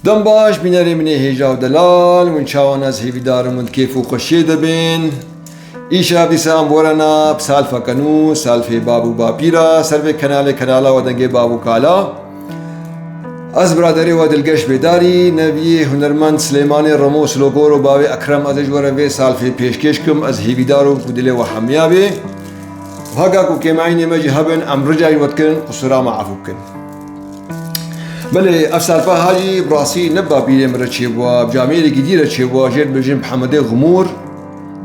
دم باش بیناری منی هیجا و دلال من چاوان از هیوی دارم من کیف و خوشی دبین ایشا بیسام بورنا بسالفه کنو سالفه بابو باپیرا سرفه کنالا و دنگه بابو کالا از برادری و دلگش بیداری نبی هنرمند سلیمان رموس لوگور و باوی اکرم از جوره به سالفه پیشکش کم از هیوی دارو کدله و حمیابه هاگا کو کمعینی مجی هبن ام رجعی ودکن قصرا معفو کن بله افسالفه هاجی براسی نبا بیره مرچی و بجامعه گدیره چی و جرد بجن محمد غمور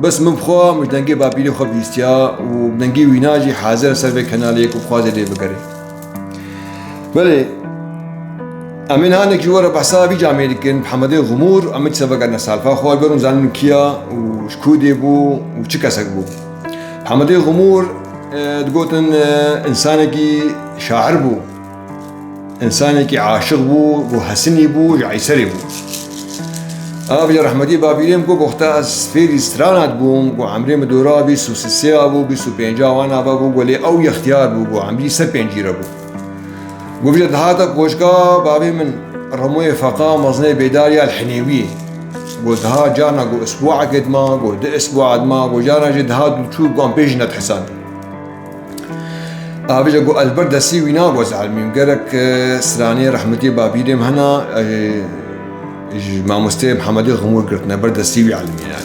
بس مبخوا مجدنگی بابیلی خو بیستیا و بدنگی ویناجی حاضر سر به کنالی کو خوازه دی بگری بله امین هانك جوار بحسابي جامعي كن محمد غمور امت سبقنا سالفه خوال برون زانن كيا وشكودي بو وشكاسك بو محمد غمور تقولن انسانكي شاعر بو انسانكي عاشق بو وحسني بو عيسري بو ابي رحمتي بابيلم كو وقتا سفير استرانات بو عمري مدورا بي سوسيسيا ابو بي سو بينجا وانا ابو ولي او اختيار بو عمري سر بينجيرا بو وبجد هذا كوشكا بابي من رموي فقا مزني بيداريا الحنيوية قلت ها جانا قو اسبوع قد ما قو ده اسبوع قد ما قو جانا جد هاد شو قام بيجنت حسان ابي قو البرد سيوينا قو زعلمي مقرك سراني رحمتي بابيرم هنا ما مستي محمد غمور قرتنا برد سيوي علمينا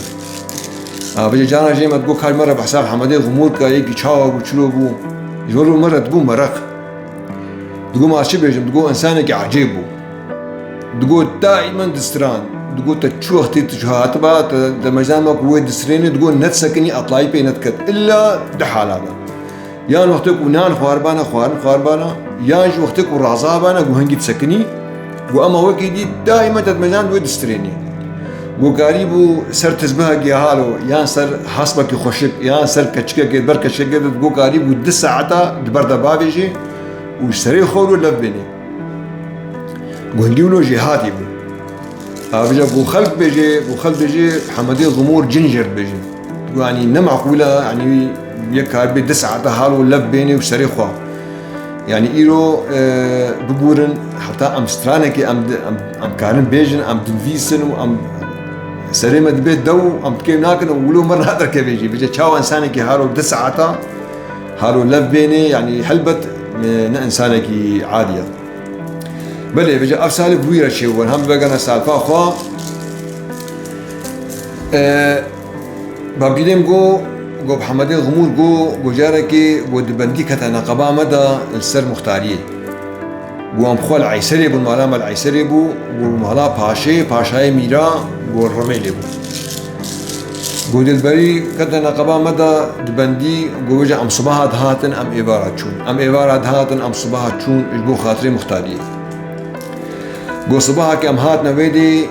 ابي جانا جي ما تقول كل مره بحساب محمد غمور كاي تشاو وشلو بو يقولوا مره تقول مرق تقول ما شي بيجم تقول انسانك عجيبه تقول دائما دستران تقول تشوه تجهات با دمجامك وين دسترين تقول نتسكني اطلاي بينتك الا دحال يان وقتك ونان خواربانا يان وقتك ورازابانا وهنجي تسكني واما وكيدي دائما تدمجان وين دستريني وقاريبو سر تزبها جهالو يان سر حسبك يخشك يان سر كشكك بركشك تقول قاريبو 10 ساعات دبرد بابيجي وشتري خورو لبني قنديولو جهاتي بو أبجا بو خلق بيجي محمد غمور جنجر بيجي يعني نمعقولة يعني يكار بدسعة هالو لبني وشتري خوا يعني إيرو ببورن حتى أمسترانكي أم كارن بيجن أم دنفيسن وأم سريمة بيت دو أم تكيم ناكن ولو مرة هذا كبيجي بيجي تشاو إنسانكي هالو 10 هالو لبني يعني حلبت إنسانك عادية بله بيجي أفسالف ويرا شيء وهم بقنا سالفة خوا بابيلم جو محمد غمور جو جاركي جو دبندي كتا نقبا مدى السر مختارية جو أم خوال عيسري بو المعلام العيسري بو ومعلا باشاي ميرا جو الرميلي بو جو دلبري كتا نقبا مدى دبندي جو وجه أم صباحات هاتن أم إبارات هاتن أم صباحات شون إجبو خاطري مختارية جو صباحا كأم هات نويدي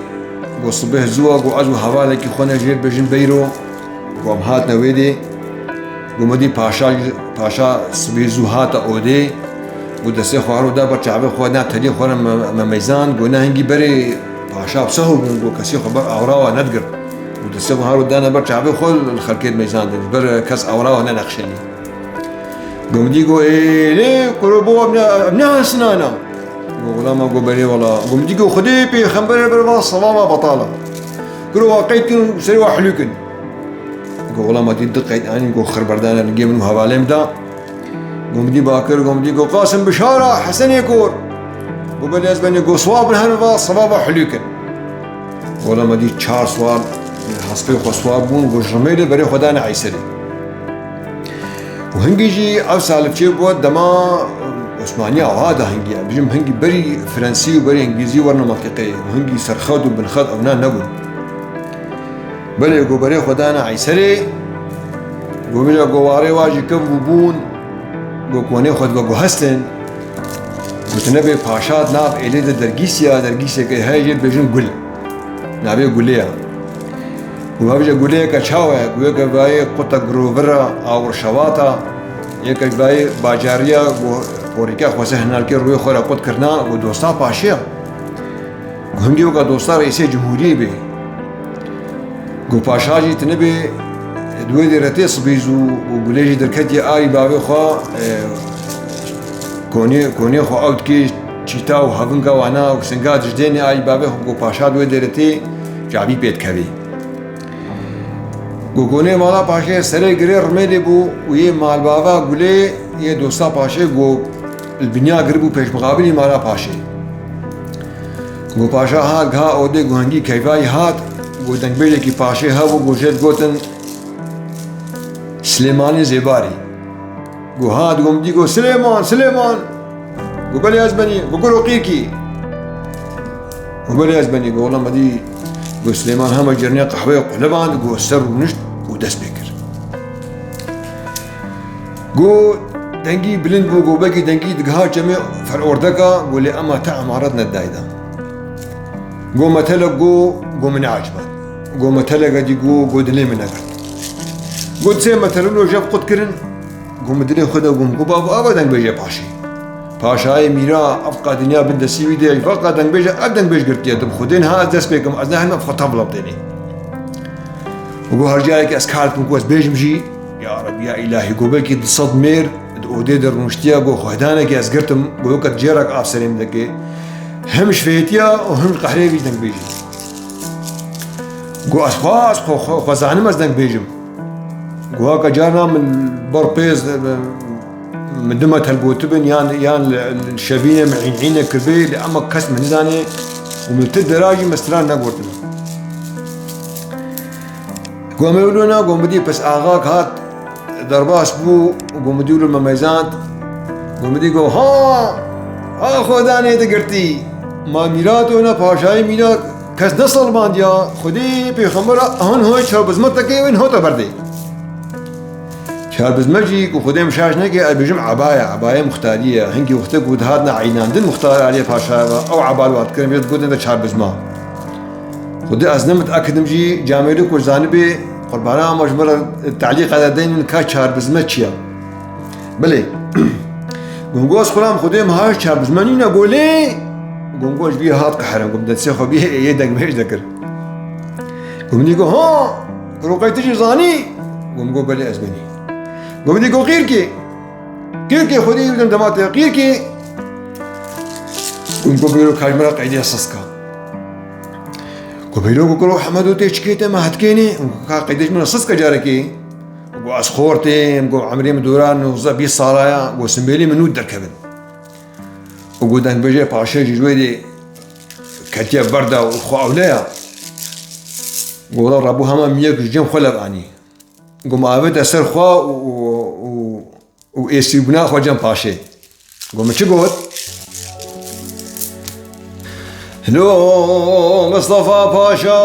جو صبح زوا جو عزو حوالي كي خونا جير بجن بيرو جو أم هات نويدي جو مدي باشا صبح زو هات أودي جو دسي خوارو دا برچعبه خوانا تدي خونا مميزان جو نهنجي بري باشا بسهو جو كسي خبر أوراوا ندقر ودسيبو هارو دانا برچعبه خول الخلقيت ميزان بر كاس أوراوا ننقشني قوم ديقو إيه ليه قربو ابنها سنانا غلاما قو بري والله قوم ديقو خدي بي خنبري بربا صوابا بطالة قلوا واقيتكن سريوا حلوكن قو غلاما دي دقيت اني قو خربردانا نجي منو هواليم دا قوم دي باكر قوم ديقو قاسم بشارة حسن يكور قو بري ازباني قو صواب نهنبا صوابا حلوكن غلاما دي 4 صواب حسبي خو صواب بون قو جرميلي بري خدانا عيسري وهنجي او سالفتي بو دما عثمانية او هذا هنجي بجم هنجي بري فرنسي وبري انجليزي ورنا منطقية وهنجي سرخاد وبنخاد او نان نبون بلي قو بري خدانا عيسري قو بجا قو واري واجي كم بون قو كواني خد قو هستن وتنبي باشات ناب إليدا درقيسيا كي هاي جيد بجن قل نابي قليا وهابجا قليا كشاوة قويا باي قطة قروفرا او رشواتا يكا باي باجاريا وريكا خواسه هنالكي روي خورا قد كرنا ودوستا باشيا وهنجي وكا دوستا رئيسي جمهوري بي قو باشاجي تنبي دويدي رتي صبيزو وقليجي دركتي آي بابي خوا كوني خو اوت كي چیتا و هەڤنگە وانا و سنگا دژدێنێ ئای بابێ گۆ پاشا دوێ دێرەتێ جابی پێتکەوێ گۆگۆنێ ماڵا پاشێ سەرێ گرێ ڕمێ لێ بوو و یێ مالباوا گولێ یێ دۆستا پاشێ گۆ البنیا گر بوو پێشمقابلی مالا پاشێ گۆ پاشا هات گها ئۆدێ گوهەنگی کەیڤایی هات گۆ دەنگبێژێکی پاشێ هەبوو گۆژێت گۆتن سلێمانی زێباری گۆ هات گۆمدی گۆ سلێمان گۆ بەلێ ئەزبەنی گۆ گۆرۆ قیرکی گۆ بەلێ ئەزبەنی گۆ وەڵام مەدی گۆ سلێمان هەمە جێرنێ قەحوەیە قولەباند گۆ سەر و نیشت و دەست پێ کرد گۆ دەنگی بلند بوو گۆ بەگی دەنگی دگها چەمێ فەرئۆردەکە گۆ لێ ئەمە تا ئەمارەت نەدایدا گۆ مەتەلە گۆ منە عەجبە گۆ مەتەلەگە دی گۆ دلێ منەگەت گۆ سێ مەتەلە لۆژە قوت کردن گۆ مدلێ خودە گۆم گۆ بابۆ ئەوە دەنگبێژێ پاشی پاشای میرا ئەفقا دنیا بندەسیوی دێ فەقا دەنگبێژە ئەف دەنگبێژ گرتیەتم خودێن ها دەست پێکەم ئەز ناهێمە فەتا بڵە بدێنێ گۆ هەرجارێکی ئەس کارتم گۆ ئەس بێژم ژی یا رەبی یا ئیلاهی گۆبێکی سەد مێر ئۆدێ دەڕونشتیە گۆ خۆدانێکی ئەس گرتم گۆ وەکەت جێرەک ئافسەرێم دەکێ هەم شفێتیە و هەم قەحرێوی دەنگبێژی گۆ ئەسخواز خۆزانم ئەس دەنگبێژم گۆ هاکە جارنا من بەڕ پێز من دمت هالبوتبن يان شبينه معينه كبير اما كاس من زاني ومن تدراجي مستران نقولنا قوم يقولون قوم بدي بس اغاك هات درباس بو وقوم يقولوا المميزات قوم بدي قو ها خداني دقرتي ما ميراتنا باشاي ميرات كاس نصل بانديا خدي بخمره هون هو شرب زمتك وين هو تبردي شاربز مجيك وخدي مشاش نجي بيجم عباية مختارية هنجي وقتك ودهادنا عينان دين مختار عليه باشا أو عبال وقت كلام يتقول إنت شاربز ما خدي أزنا متأكد مجي جامعك وزانبي قربانا مجبر التعليق على دين من كا شاربز ما تشيا بلي قنقوس خلام خدي مهاش شاربز مانينا قولي قنقوش بيه هات قحرم قم تسيخو بيه يدك بيش ذكر قم ديقو ها روقي تجي زاني قم قو بلي أزبني قم ديقو قيركي خدي يبدن دماتي قيركي قم قو بيرو كاجمرا قيدي أساسكا قم بيرو قو حمدو تيشكيته ما هتكيني قم قيديش من أساسكا جاركي قو أسخورتي قو عمري مدوران وزا بي صارايا قو سنبيلي منو دركبن وقو دان بجي باشي جويدي كتيا بردا وخو أوليا قو ربو هما ميك جيم خلب عني قم عابد أسر خوا و إيسي بنا خوا جم باشي قم چه قوت لو مصطفى باشا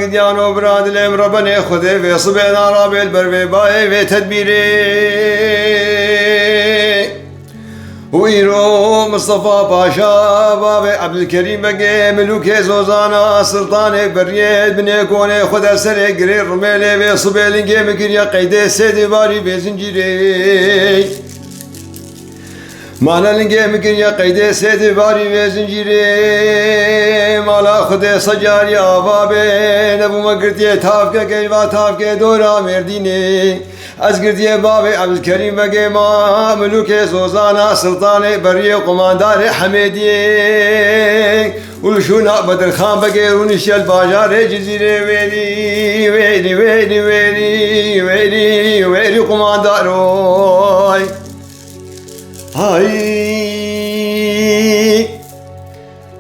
قديانو براد لهم ربنا خذي في صبينا رابي البربي باي في تدبيري ويرو مصطفى باشا بابي عبد الكريم بقي ملوك زوزانا سلطان بريد بن يكون خذ سري قرير رميلي في صبيلي قيم كريا قيدي سيدي باري في زنجيري مالا لنقيم كريا قيدي سيدي باري في زنجيري مالا خذ صجار يا بابي نبو ما قرتي تافكا كيفا تافكا دورا مرديني أزقرتي بابي عبد الكريم بقي ما ملوك سوزانا سلطان بري قماندار حميدي ولشونا بدر خان بقي ونشي الباجار جزيرة ويلي ويلي ويلي ويلي ويلي ويلي قمانداروي هاي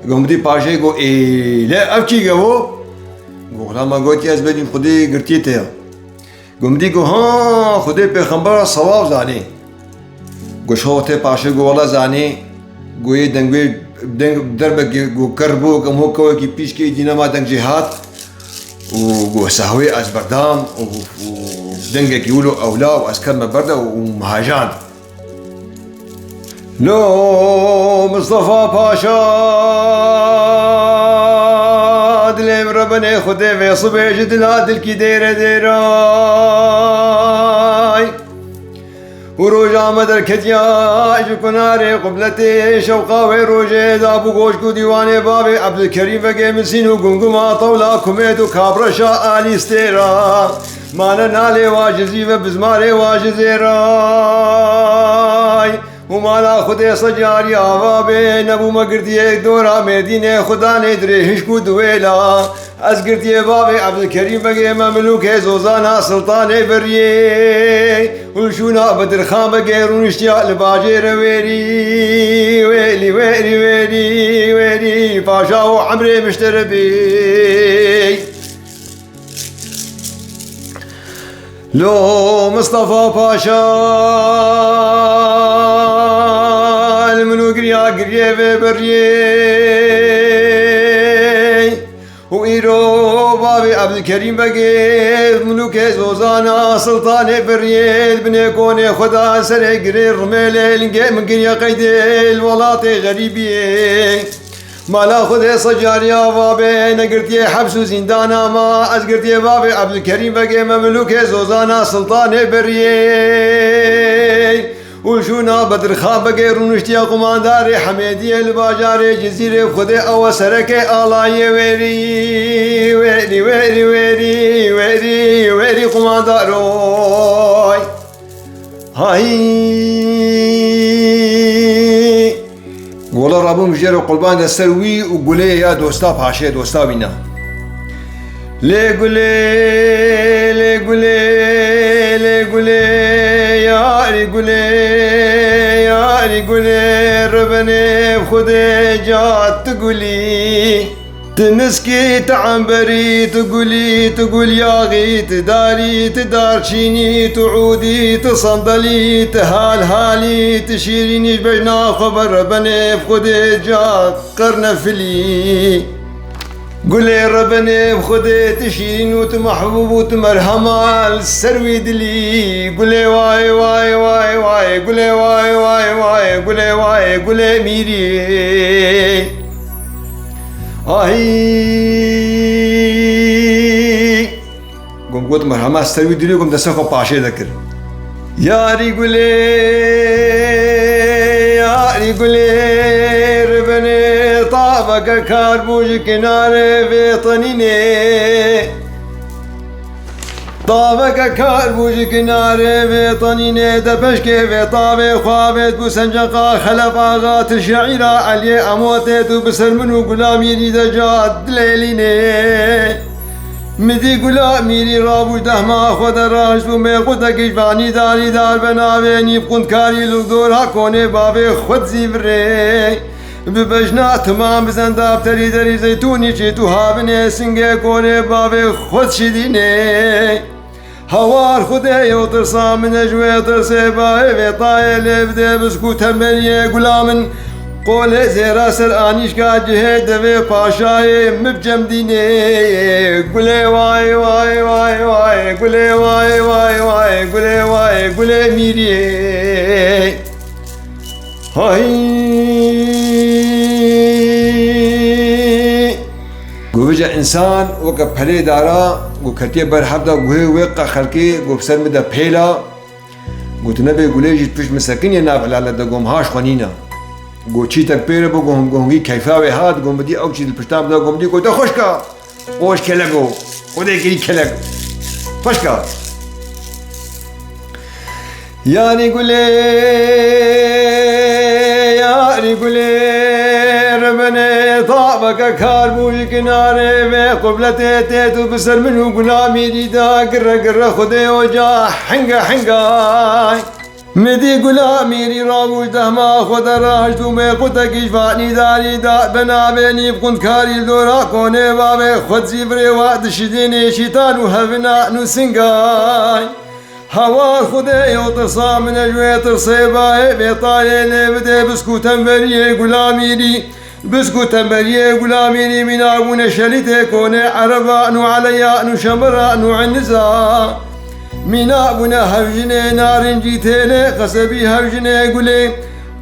قمدي باشي قو إيه لا أبكي قو لما قلت يا زبدي خدي قرتيتها قمدي قو ها خدي بخمبر صواب زاني قو شوتي باشي قو والله زاني قو يدنقوي دربك قو كربو كم هو كوي بيش كي دينما دنج جهات وقو سهوي از بردام ودنقك يقولوا أولا وأسكر مبردة ومهاجان لو مصطفى باشا دلم ربنا خدي في صبي جدنا دلكي ديره ديراي وروجا مدر كتيا جكناري قبلتي شوقاوي روجي دابو قوشكو ديواني بابي عبد الكريم فقي من سينو قنقما طولا كوميدو كابرشا آلي ستيرا مانا نالي واجزي وبزماري واجزي راي ومالا خدي صجاري آوابي نبو مقردي دورا مدينة خدا ندري هشكو دويلا از قردي بابي عبد الكريم بقي مملوك زوزانا سلطان بريه وشونا بدر خان بقي رونشتيا لباجير ويري ويلي ويلي ويلي ويلي باشا وعمري مشتربي لو مصطفى باشا الملوك يا قريب بريه وإيرو بابي عبد الكريم بقي ملوك زوزانا سلطان بريه بني كوني خدا سري قرير رميلي لنقي من قرية قيدي الولاطي غريبي مالا خذي صجاري يا بابي نقرتي حبس وزندانا ما أزقرتي بابي عبد الكريم بقي مملوك زوزانا سلطان بريه وشونا بدر خان بقي رونشتيا قمانداري حميدية الباجاري جزيرة خذي أو سركي آلاي ويري ويري ويري ويري ويري ويري قمانداروي هاي والله رابو مجير وقلبان دستروي وقولي يا دوستا باشي دوستا بينا لي قولي لي قولي لي قولي يا ري قولي يا ري قولي ربني بخدي جات تقولي تنسكي تعنبري تقولي تقول يا غي تداري تدارشيني تعودي تصندلي تهال هالي تشيريني بجنا خبر ربني بخدي جات قرنفلي قولي ربني بخدي تشيرين وتمحبوب وتمرهما السروي دلي قولي واي واي واي واي قولي واي واي واي قولي واي قولي ميري قم قلت مرحبا استوي دلي قم دسخو باشي ذكر يا رجلي يا رجلي ربني طابك كاربوج كناري في طنيني طابك كاربوج كناري في طنيني دبشكي في طابي خوابت بوسنجقا خلف آغات الشعيرة علي أموتت وبسر منو قلامي دجات دليليني مدي غلامي رابو دهما خود راش ومي قدك جباني داري دار بناويني بقند كاري لغدور هاكوني بابي خود زيبري ببجنا تمام بزنداب تري دري زيتوني شيتو هابني سنگي كوني بابي خود شديني هوار خودي يوترسا من جوي ترسي باي بطاي لبدي بسكوت همني غلامن قول زيرا سر آنيش کا جهه دوي پاشاي مبجم ديني قولي واي واي واي واي قولي واي واي واي قولي واي قولي ميري هاي قوجا انسان وقف پھلے دارا گو کھرتی برحب دا گوه وقع خلقی گو بسر مدى پھیلا گو تنبي قولي جيت پش مسكين يناب على دا قوم هاش خونينا گو چی تک پیره بو گم گونگی کیفاوی هات گم بدی او چی پشتام دا گم دی کو تا خوشکا خوش کلگو خودی کی کلگ خوشکا یاری گله یاری گله ربنا طابك كاربوج كناري بقبلته تيتو بسر منو غلامي ديدا قرة خدي وجا حنقا حنقا مدي غلامي رابوج دهما خد راج تو مي قطك جفاني داري دا بنا بيني بكنت كاري دورا كوني بابي خد زيبري واد شديني شيطان وهبنا نسنقاي هوا خدي يوتصا من جويت الصيباي بيطايني بدي بسكوتا بريه غلامي دي بسكوتا بريه غلامي دي من ابونا شليتي كوني عربا نو عليا نو شمرا نو عنزا من ابونا هفجني نار جيتيني قصبي هفجني قولي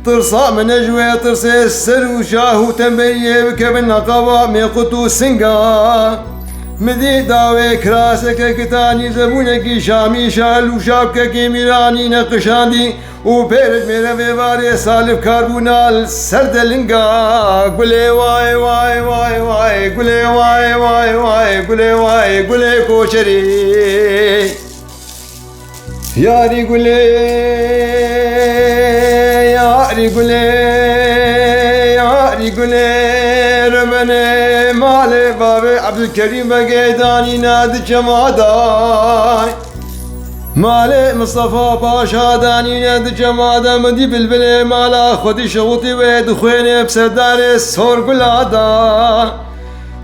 ترصا من جوي ترصي السر وشاهو تنبيه بكبن نقابا من قطو سنقا مدي داوي كراسك كتاني زبونك شامي شال وشابك ميراني نقشاندي وبيرد ميرا بيباري سالف كاربونال سردلنقا قولي واي واي واي واي قولي واي واي واي قولي واي قولي كوشري ياري قولي يا ياري قولي رمني مالي بابي عبد الكريم بقيداني نادي جماداي مالي مصطفى باشا داني نادي جمادا مدي بالبلي مالا خودي شغوطي ويد خويني بسرداري السور قلادا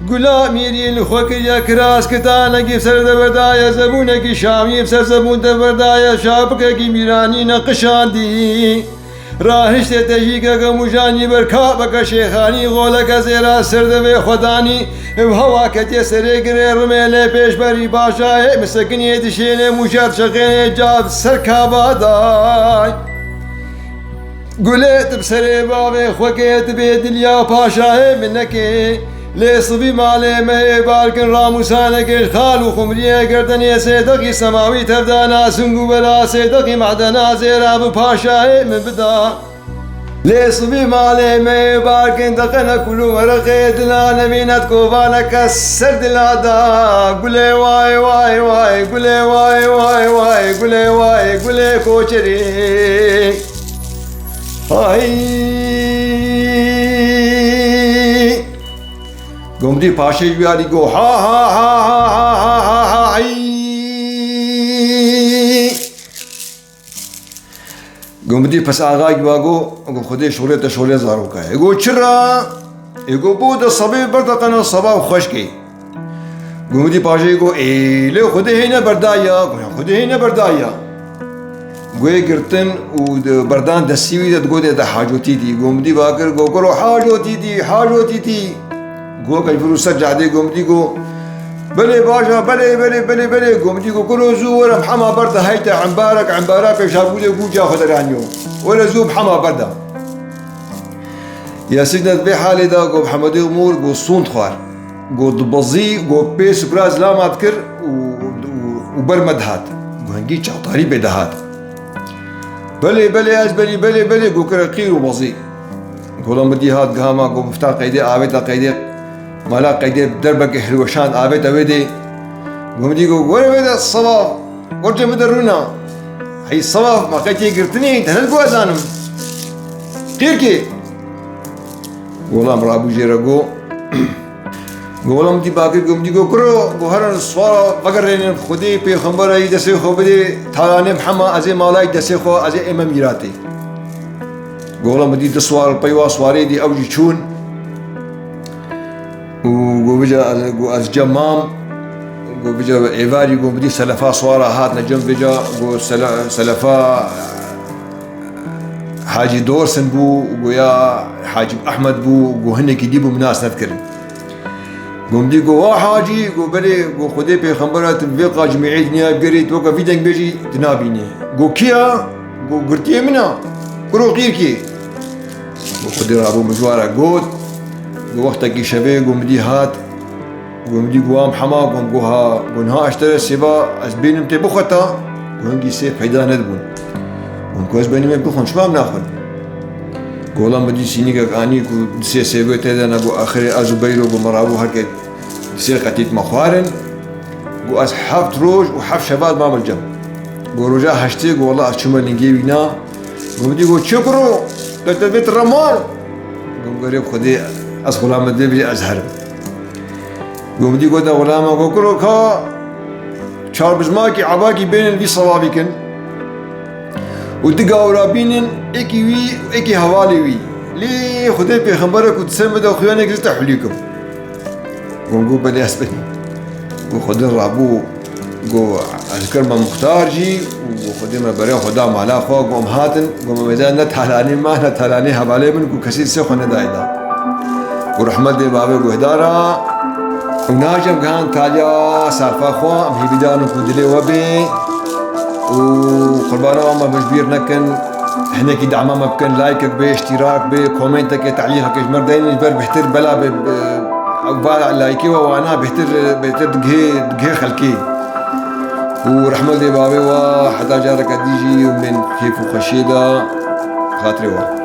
قلا ميري الخوك يا كراس كتانك بسر دبردايا زبونك شامي بسر زبون دبردايا شابك ميراني نقشاندي راهشت تجيك مجاني بركابك شيخاني غولك زيرا سردبي خداني بهواك تيسري قرير رميلي بيش بري باشا مسكني دشيني مجاد شغيني جاب سركاباداي قلت بسري بابي خوكيت بيدليا باشا منكي ليصبي مالي ما باركن راموسانك خالو خمريه قردني سيدقي سماوي تبدانا سنقو بلا سيدقي معدنا زيرا بباشا من بدا ليصبي مالي ما باركن دقنا كلو مرقيت لا نمينات كوبانا كسر دلادا قولي واي واي واي قولي واي واي واي قولي واي قولي كوشري قمدي باشي بياري قو ها ها ها ها ها ها ها قمدي بس آغاي باقو خدي شغلي زاروكا يقول شرا يقول بود الصبي برتقنا الصبا وخشكي قمدي باشي يقول ايه ليه خدي هنا بردايا خدي هنا بردايا قوي قرتن وبردان دسيوي تقول ده حاجوتي دي قمدي باكر قولوا حاجوتي دي گو که فروش جاده گمدی گو بله باشا بله گمدی گو کلو زورم حما برده هيتا عمبارك شابوده گو جا خدرانيو ولا زوب حما برده يا سيدنا بي حالي دا گو محمد امور گو صوند خوار گو دبزي گو بيس براز لا ما تكر وبرمد هات گو هنگي چاطاري بدهات بله از بله گو كرقير وبزي گو لمدي هات گهاما گو مفتاح قيدي آويتا قيدي مالا قيدي دربك حلوشان آبت أودي قمدي قو وين بدا الصواف ورجع مدرونا هي الصواف ما قيتي قرتني تهل قو أزانم قيركي والله مرابو جيرا قو والله مدي باقي قمدي قو كرو قو هرن الصوارا فقرين خدي بي خمبرا يدسي خو بدي تالاني محما أزي مالا يدسي خو أزي إمام يراتي والله مدي دسوار البيوا صواري دي أوجي تشون وبيجا از جمام وبيجا ايفاري وبدي سلفا صوره هاتنا جنب بيجا سلفا حاجي دورسن بو ويا حاجي احمد بو وهنك يجيبوا من ناس نذكر قوم قو حاجي قو بلي قو خدي بيخمبرات بيقا جمعيت نياب قريت وقا فيدنك بيجي تنابيني قو كيا قو قرتي منا قرو غيركي قو خدي رابو مجوارا قوت وقتك شبيه قوم دي هات قوم دي قوام حما قوم قوها قوها اشتري السبا اسبين متي بختا قوم دي سيف حيدا ندبون قوم كوز بيني ما بخون شو ما بناخذ قولا مدي سينيك اني قو سي سيبو تدا نقو اخر ازبيرو بمرابو هكا سير قتيت مخوارن قو از حفت روج وحف شباب ما بالجم قو رجع هشتي قو والله اشمل نجيبنا قوم دي قو شكرو تبيت الرمال قوم قريب خدي از غلام دبي ازهر قوم دي قد غلام قوكرو كا چار بزماكي عباكي بين البي صوابيكن ودقا ورابينن اكي وي اكي هوالي وي لي خدي بيخبرك وتسمى دا خيانك زتحوا ليكم قوم قو بلي اسبني قو خدي رابو قو الكرمه مختار جي وخدي ما بري خدا مالا خو قوم هاتن قوم ميدان نتحلاني ما نتحلاني هوالي من قو كثير سخن دايدا ورحمة دي بابي قهدارا وناجم كان تاليا سالفا خوا مهي بدانو كودلي وبي وقربانا وما بجبير نكن هناك دعما ما بكن لايكك بي اشتراك بي كومنتك تعليقك اجمر داين اجبر بحتر بلا باع لايكي وانا بحتر دقهي خلكي ورحمة دي بابي وحدا جارك ديجي ومن كيف وخشيدا خاطري